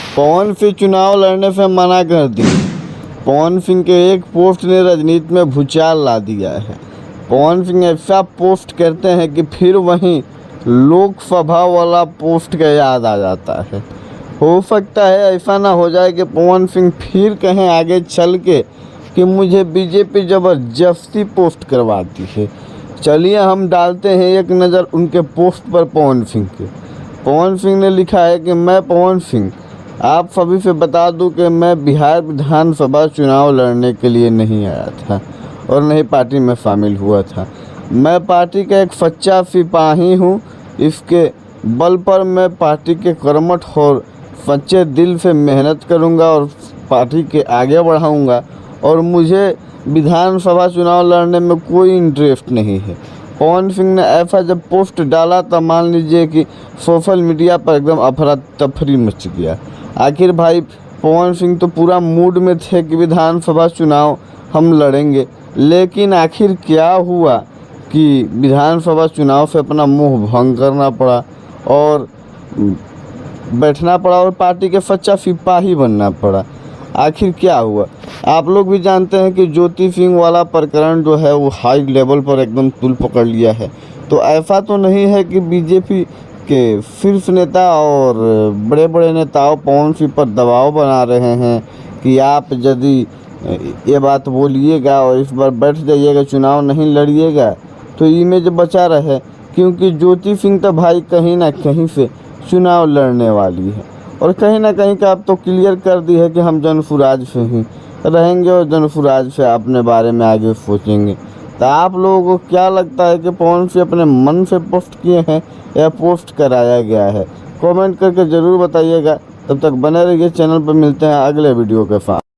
पवन सिंह चुनाव लड़ने से मना कर दी। पवन सिंह के एक पोस्ट ने राजनीति में भूचाल ला दिया है। पवन सिंह ऐसा पोस्ट करते हैं कि फिर वहीं लोकसभा वाला पोस्ट का याद आ जाता है। हो सकता है ऐसा ना हो जाए कि पवन सिंह फिर कहें आगे चल के कि मुझे बीजेपी ज़बरदस्ती पोस्ट करवाती है। चलिए हम डालते हैं एक नज़र उनके पोस्ट पर पवन सिंह के। पवन सिंह ने लिखा है कि मैं पवन सिंह आप सभी से बता दूं कि मैं बिहार विधानसभा चुनाव लड़ने के लिए नहीं आया था और नहीं पार्टी में शामिल हुआ था। मैं पार्टी का एक सच्चा सिपाही हूं। इसके बल पर मैं पार्टी के कर्मठ और सच्चे दिल से मेहनत करूंगा और पार्टी के आगे बढ़ाऊंगा और मुझे विधानसभा चुनाव लड़ने में कोई इंटरेस्ट नहीं है। पवन सिंह ने ऐसा जब पोस्ट डाला तो मान लीजिए कि सोशल मीडिया पर एकदम अफरा तफरी मच गया। आखिर भाई पवन सिंह तो पूरा मूड में थे कि विधानसभा चुनाव हम लड़ेंगे, लेकिन आखिर क्या हुआ कि विधानसभा चुनाव से अपना मुंह भंग करना पड़ा और बैठना पड़ा और पार्टी के सच्चा सिपाही बनना पड़ा। आखिर क्या हुआ आप लोग भी जानते हैं कि ज्योति सिंह वाला प्रकरण जो है वो हाई लेवल पर एकदम तूल पकड़ लिया है। तो ऐसा तो नहीं है कि बीजेपी के शीर्ष नेता और बड़े बड़े नेताओं पवन सिंह पर दबाव बना रहे हैं कि आप यदि ये बात बोलिएगा और इस बार बैठ जाइएगा, चुनाव नहीं लड़िएगा तो इमेज बचा रहे, क्योंकि ज्योति सिंह तो भाई कहीं ना कहीं से चुनाव लड़ने वाली है और कहीं ना कहीं का अब तो क्लियर कर दी है कि हम जनसुराज से ही रहेंगे और जनसुराज से अपने बारे में आगे सोचेंगे। तो आप लोगों को क्या लगता है कि पवन सिंह अपने मन से पोस्ट किए हैं या पोस्ट कराया गया है? कमेंट करके ज़रूर बताइएगा। तब तक बने रहिए चैनल पर, मिलते हैं अगले वीडियो के साथ।